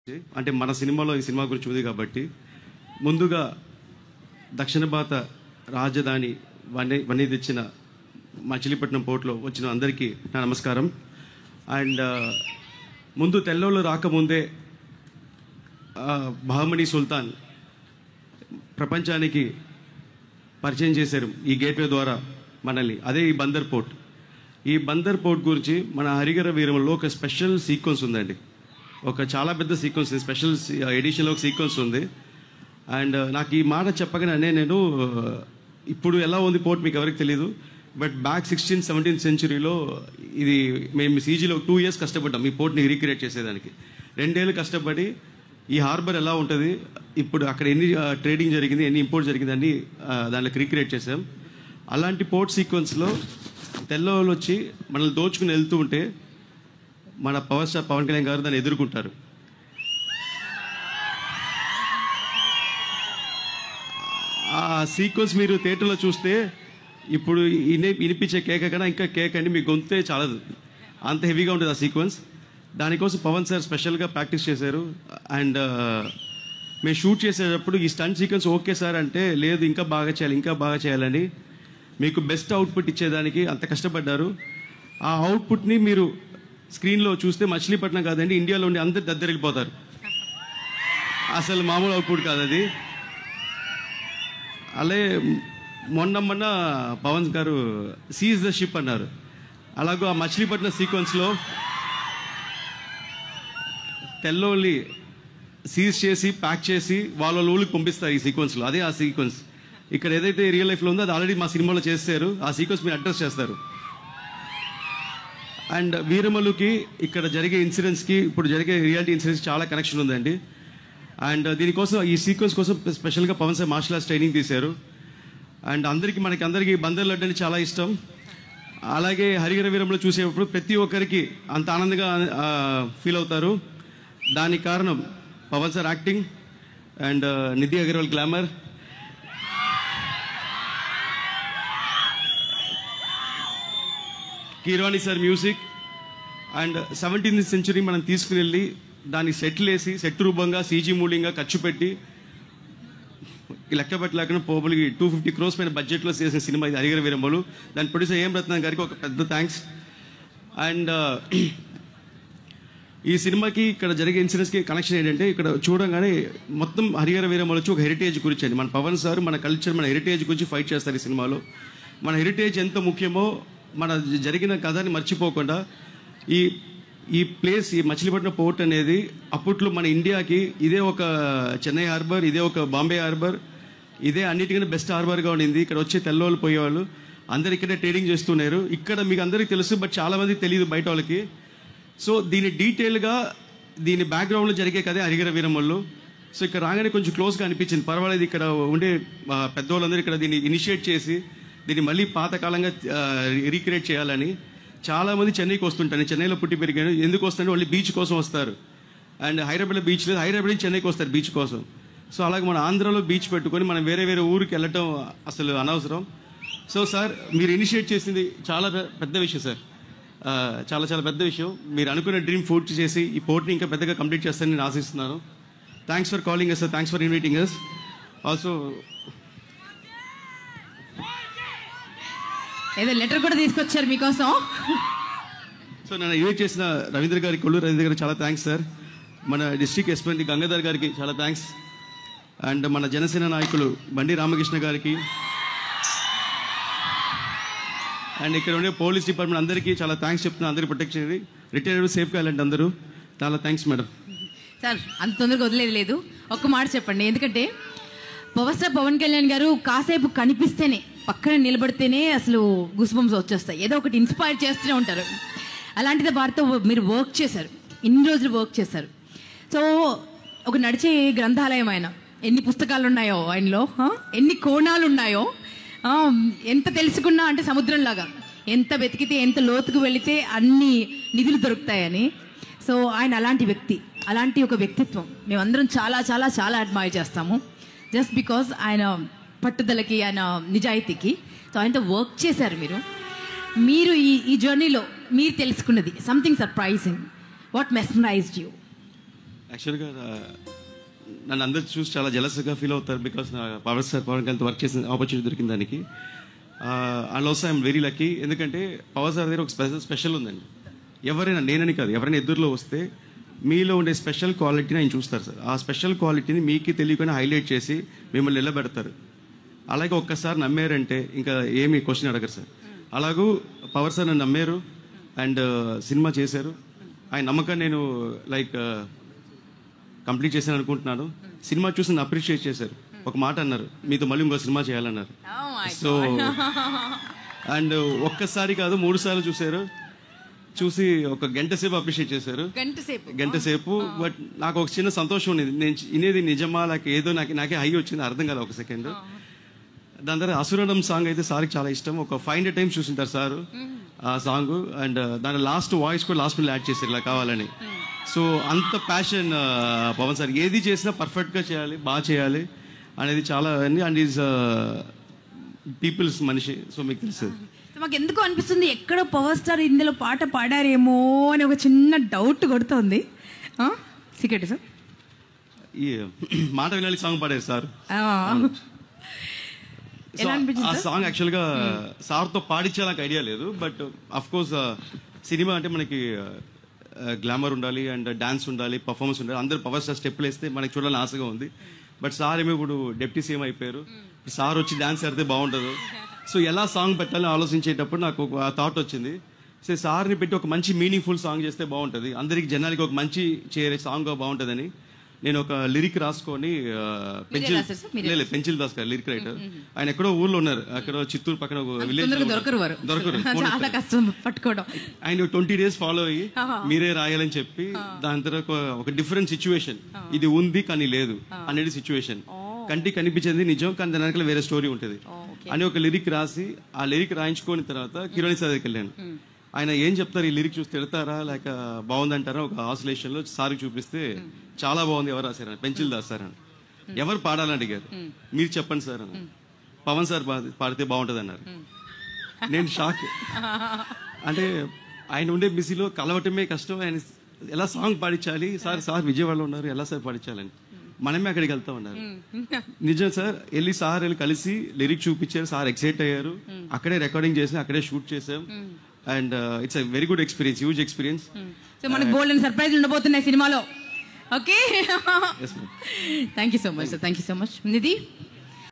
అంటే మన సినిమాలో ఈ సినిమా గురించి ఉంది కాబట్టి ముందుగా దక్షిణ భారత రాజధాని వన్నీ తెచ్చిన మచిలీపట్నం పోర్టులో వచ్చిన అందరికీ నా నమస్కారం. అండ్ ముందు తెల్లోళ్ళు రాకముందే బహమనీ సుల్తాన్ ప్రపంచానికి పరిచయం చేశారు ఈ గేట్వే ద్వారా మనల్ని. అదే ఈ బందర్ పోర్ట్. ఈ బందర్ పోర్ట్ గురించి మన హరిహర వీరములో ఒక స్పెషల్ సీక్వెన్స్ ఉందండి. ఒక చాలా పెద్ద సీక్వెన్స్, స్పెషల్ ఎడిషన్లో ఒక సీక్వెన్స్ ఉంది. అండ్ నాకు ఈ మాట చెప్పగానే నేను ఇప్పుడు ఎలా ఉంది పోర్ట్ మీకు ఎవరికి తెలియదు, బట్ బ్యాక్ 16th 17th సెంచురీలో ఇది మేము సీజీలో 2 years కష్టపడ్డాం ఈ పోర్ట్ని రీక్రియేట్ చేసేదానికి. 2 ఏళ్ళు కష్టపడి ఈ హార్బర్ ఎలా ఉంటుంది, ఇప్పుడు అక్కడ ఎన్ని ట్రేడింగ్ జరిగింది, ఎన్ని ఇంపోర్ట్ జరిగింది అన్ని దాంట్లోకి రీక్రియేట్ చేసాం. అలాంటి పోర్ట్ సీక్వెన్స్లో తెల్లవాళ్ళు వచ్చి మనల్ని దోచుకుని వెళ్తూ ఉంటే మన పవర్ స్టార్ పవన్ కళ్యాణ్ గారు దాన్ని ఎదుర్కొంటారు. ఆ సీక్వెన్స్ మీరు థియేటర్లో చూస్తే ఇప్పుడు వినిపించే కేక కన్నా ఇంకా కేక్ అండి, మీ గొంతే చాలదు, అంత హెవీగా ఉంటుంది ఆ సీక్వెన్స్. దానికోసం పవన్ సార్ స్పెషల్గా ప్రాక్టీస్ చేశారు. అండ్ మేము షూట్ చేసేటప్పుడు ఈ స్టంట్ సీక్వెన్స్ ఓకే సార్ అంటే, లేదు ఇంకా బాగా చేయాలి, ఇంకా బాగా చేయాలని మీకు బెస్ట్ అవుట్పుట్ ఇచ్చేదానికి అంత కష్టపడ్డారు. ఆ అవుట్పుట్ని మీరు స్క్రీన్లో చూస్తే మచిలీపట్నం కాదండి, ఇండియాలో ఉండి అందరు దద్దరిల్లిపోతారు. అసలు మామూలు అవుట్పుట్ కాదు అది. అలాగే మొన్న పవన్ గారు సీజ్ ద షిప్ అన్నారు. అలాగూ ఆ మచిలీపట్నం సీక్వెన్స్లో తెల్లోళ్ళి సీజ్ చేసి ప్యాక్ చేసి వాళ్ళ ఊళ్ళకి పంపిస్తారు ఈ సీక్వెన్స్లో. అదే ఆ సీక్వెన్స్ ఇక్కడ ఏదైతే రియల్ లైఫ్లో ఉందో అది ఆల్రెడీ మా సినిమాలో చేస్తారు. ఆ సీక్వెన్స్ మీరు అడ్రస్ చేస్తారు. అండ్ వీరమలుకి ఇక్కడ జరిగే ఇన్సిడెంట్స్కి ఇప్పుడు జరిగే రియాలిటీ ఇన్సిడెంట్స్ చాలా కనెక్షన్ ఉందండి. అండ్ దీనికోసం ఈ సీక్వెన్స్ కోసం స్పెషల్గా Pawan sir martial arts training తీశారు. అండ్ అందరికీ బందర్ లడ్డు అంటే చాలా ఇష్టం. అలాగే హరిహర వీరంలో చూసేటప్పుడు ప్రతి ఒక్కరికి అంత ఆనందంగా ఫీల్ అవుతారు. దానికి కారణం Pawan sir acting and Nidhi Agarwal glamour, Keeravani sir music. And 17th century మనం తీసుకువెళ్ళి దాన్ని సెట్లు వేసి సెట్ రూపంగా సీజీ మూలింగా ఖర్చు పెట్టి లెక్క పెట్టలేకుండా పోబులకి 250 crores పైన బడ్జెట్లో చేసిన సినిమా ఇది హరిహర వీరమ్మలు. దాని ప్రొడ్యూసర్ ఏం రత్నం గారికి ఒక పెద్ద థ్యాంక్స్. అండ్ ఈ సినిమాకి ఇక్కడ జరిగే ఇన్సిడెంట్స్కి కనెక్షన్ ఏంటంటే, ఇక్కడ చూడంగానే మొత్తం హరిహర వీరమ్మలు వచ్చి ఒక హెరిటేజ్ గురించి అండి. మన పవన్ సార్ మన కల్చర్, మన హెరిటేజ్ గురించి ఫైట్ చేస్తారు ఈ సినిమాలో. మన హెరిటేజ్ ఎంత ముఖ్యమో మన జరిగిన కథని మర్చిపోకుండా ఈ ప్లేస్, ఈ మచిలీపట్నం పోర్ట్ అనేది అప్పట్లో మన ఇండియాకి ఇదే ఒక చెన్నై హార్బర్, ఇదే ఒక బాంబే హార్బర్, ఇదే అన్నిటికన్నా బెస్ట్ హార్బర్గా ఉండింది. ఇక్కడ వచ్చే తెల్లవాళ్ళు పోయేవాళ్ళు అందరు ఇక్కడే ట్రేడింగ్ చేస్తున్నారు. ఇక్కడ మీకు అందరికీ తెలుసు, బట్ చాలా మందికి తెలియదు బయట వాళ్ళకి. సో దీని డీటెయిల్గా దీని బ్యాక్గ్రౌండ్లో జరిగే కదే హరిహర వీరమ్మలు. సో ఇక్కడ రాగానే కొంచెం క్లోజ్గా అనిపించింది. పర్వాలేదు, ఇక్కడ ఉండే పెద్దవాళ్ళందరూ ఇక్కడ దీన్ని ఇనిషియేట్ చేసి దీన్ని మళ్ళీ పాతకాలంగా రీక్రియేట్ చేయాలని. చాలామంది చెన్నైకి వస్తుంటారు. నేను చెన్నైలో పుట్టి పెరిగాను. ఎందుకు వస్తారంటే వాళ్ళు బీచ్ కోసం వస్తారు. అండ్ హైదరాబాద్లో బీచ్ లేదు, హైదరాబాద్ నుంచి చెన్నైకి వస్తారు బీచ్ కోసం. సో అలాగే మన ఆంధ్రాలో బీచ్ పెట్టుకొని మనం వేరే ఊరికి వెళ్ళటం అసలు అనవసరం. సో సార్ మీరు ఇనిషియేట్ చేసింది చాలా పెద్ద విషయం సార్, చాలా చాలా పెద్ద విషయం. మీరు అనుకున్న డ్రీమ్ పూర్తి చేసి ఈ పోర్ట్ని ఇంకా పెద్దగా కంప్లీట్ చేస్తారని నేను ఆశిస్తున్నాను. Thanks for calling us sir, thanks for inviting us. Also ఏదో లెటర్ కూడా తీసుకొచ్చారు మీకోసం. సో నన్ను ఇన్వైట్ చేసిన రవీంద్ర గారికి, కొల్లూరు రవీంద్ర గారికి చాలా థ్యాంక్స్ సార్. మన డిస్ట్రిక్ట్ ఎస్పీ గంగాధర్ గారికి చాలా థ్యాంక్స్. అండ్ మన జనసేన నాయకులు బండి రామకృష్ణ గారికి, అండ్ ఇక్కడ ఉండే పోలీస్ డిపార్ట్మెంట్ అందరికీ చాలా థ్యాంక్స్ చెప్తున్నాను. అందరికీ ప్రొటెక్షన్, రిటైర్డ్ సేఫ్గా వెళ్ళండి అందరూ. చాలా థ్యాంక్స్ మేడం. సార్ అంత తొందరగా వదిలేదు లేదు, ఒక్క మాట చెప్పండి. ఎందుకంటే పవర్ స్టార్ పవన్ కళ్యాణ్ గారు కాసేపు కనిపిస్తేనే, పక్కన నిలబడితేనే అసలు గుస్బంస్ వచ్చేస్తాయి. ఏదో ఒకటి ఇన్స్పైర్ చేస్తూనే ఉంటారు. అలాంటిది వారితో మీరు వర్క్ చేశారు, ఇన్ని రోజులు వర్క్ చేశారు. సో ఒక నడిచే గ్రంథాలయం ఆయన. ఎన్ని పుస్తకాలు ఉన్నాయో ఆయనలో, ఎన్ని కోణాలు ఉన్నాయో, ఎంత తెలుసుకున్నా అంటే సముద్రంలాగా, ఎంత వెతికితే ఎంత లోతుకు వెళితే అన్ని నిధులు దొరుకుతాయని. సో ఆయన అలాంటి వ్యక్తి, అలాంటి ఒక వ్యక్తిత్వం మేమందరం చాలా చాలా చాలా అడ్మైర్ చేస్తాము. జస్ట్ బికాజ్ ఆయన పట్టుదలకి, ఆయన నిజాయితీకి. సో ఆయనతో వర్క్ చేశారు మీరు ఈ జర్నీలో మీరు తెలుసుకున్నది something surprising. What mesmerised you? యాక్చువల్గా నన్ను అందరు చూసి చాలా జలస్గా ఫీల్ అవుతారు, బికాస్ నా పవన్ కళ్యాణ్ వర్క్ చేసిన ఆపర్చునిటీ దొరికింది దానికి. And also I'm very lucky, ఎందుకంటే పవన్ సార్ దగ్గర ఒక స్పెషల్ ఉందండి. ఎవరైనా, నేనని కాదు, ఎవరైనా ఎదురులో వస్తే మీలో ఉండే స్పెషల్ క్వాలిటీని ఆయన చూస్తారు సార్. ఆ స్పెషల్ క్వాలిటీని మీకు తెలియకుండా హైలైట్ చేసి మిమ్మల్ని నిలబెడతారు. అలాగే ఒక్కసారి నమ్మారంటే ఇంకా ఏమి క్వశ్చన్ అడగరు సార్. అలాగూ పవర్ సార్ నన్ను నమ్మారు అండ్ సినిమా చేశారు. ఆయన నమ్మకాన్ని నేను కంప్లీట్ చేశాను అనుకుంటున్నాను. సినిమా చూసి నన్ను అప్రిషియేట్ చేశారు. ఒక మాట అన్నారు, మీతో మళ్ళీ ఇంకో సినిమా చేయాలన్నారు. సో అండ్ ఒక్కసారి కాదు 3 సార్లు చూశారు. చూసి ఒక గంట సేపు అప్రిషియేట్ చేశారు. గంట సేపు. బట్ నాకు ఒక చిన్న సంతోషం ఉండేది, నేను ఇనేది నిజమా లేక ఏదో నాకే హై వచ్చింది అర్థం కాదు ఒక సెకండ్. దాని తర్వాత అసురణం సాంగ్ అయితే సార్కి చాలా ఇష్టం. ఒక 500 times చూసింటారు సార్ ఆ సాంగ్. అండ్ దాని లాస్ట్ వాయిస్ కూడా లాస్ట్ మినిట్ యాడ్ చేశారు ఇలా కావాలని. సో అంత ప్యాషన్ పవన్ సార్. ఏది చేసినా పర్ఫెక్ట్గా చేయాలి, బాగా చేయాలి అనేది చాలా. అండ్ ఈజ్ పీపుల్స్ మనిషి. సో మీకు తెలుసు, మాకు ఎందుకు అనిపిస్తుంది ఎక్కడో పవర్ స్టార్ ఇందులో పాట పాడారేమో అని ఒక చిన్న డౌట్ కొడుతోంది. సీక్రెట్ సార్, ఈ మాట వినాలి సాంగ్ పాడారు సార్. ఆ సాంగ్ యాక్చువల్గా సార్తో పాడించే నాకు ఐడియా లేదు. బట్ అఫ్ కోర్స్ సినిమా అంటే మనకి గ్లామర్ ఉండాలి అండ్ డాన్స్ ఉండాలి, పర్ఫార్మెన్స్ ఉండాలి. అందరూ పవర్ స్టార్ స్టెప్లు వేస్తే మనకి చూడాలని ఆశగా ఉంది. బట్ సార్ ఏమో ఇప్పుడు డిప్యూటీ సీఎం అయిపోయారు. సార్ వచ్చి డాన్స్ ఆడితే బాగుంటుంది. సో ఎలా సాంగ్ పెట్టాలని ఆలోచించేటప్పుడు నాకు ఒక థాట్ వచ్చింది. సో సార్ని పెట్టి ఒక మంచి మీనింగ్ఫుల్ సాంగ్ చేస్తే బాగుంటుంది, అందరికి జనాలకి ఒక మంచి చేరే సాంగ్ బాగుంటుందని నేను ఒక లిరిక్ రాసుకొని పెంచిల్ దాస్ గారు లిరిక్ రైటర్. ఆయన ఎక్కడో ఊర్లో ఉన్నారు, అక్కడ చిత్తూరు పక్కన విలేజ్ దొరకరు. ఆయన 20 days ఫాలో అయ్యి మీరే రాయాలని చెప్పి దాని తర్వాత ఒక డిఫరెంట్ సిచ్యువేషన్, ఇది ఉంది కానీ లేదు అనేది సిచ్యువేషన్, కంటికి కనిపించేది నిజం కానీ దాని వెనకాల వేరే స్టోరీ ఉంటుంది అని ఒక లిరిక్ రాసి ఆ లిరిక్ రాయించుకున్న తర్వాత కిరణ్ సార్ దగ్గరికి వెళ్ళాను. ఆయన ఏం చెప్తారు, ఈ లిరిక్ చూసి తిడతారా లేక బాగుందంటారా? ఒక ఆసిలేషన్ లో సార్కి చూపిస్తే చాలా బాగుంది, ఎవరు రాశారని, పెంచిల్ దాస్ సార్ అని. ఎవరు పాడాలని అడిగారు, మీరు చెప్పండి సార్ అని. పవన్ సార్ పాడితే బాగుంటుంది అన్నారు. నేను షాక్. అంటే ఆయన ఉండే బిజీలో కలవటమే కష్టం, ఆయన ఎలా సాంగ్ పాడించాలి సార్ విజయవాడలో ఉన్నారు, ఎలా సార్ పాడించాలని మనమే అక్కడికి వెళ్తా ఉన్నారు. నిజం సార్, వెళ్ళి కలిసి లిరిక్ చూపించారు, సార్ ఎక్సైట్ అయ్యారు. అక్కడే రికార్డింగ్ చేసాం, అక్కడే షూట్ చేసాం. And it's a very good experience, huge experience. So మనకు గోల్డెన్ సర్ప్రైజ్ ఉండబోతున్నాయి సినిమాలో. Okay, thank you so much sir, thank you so much. Nidhi.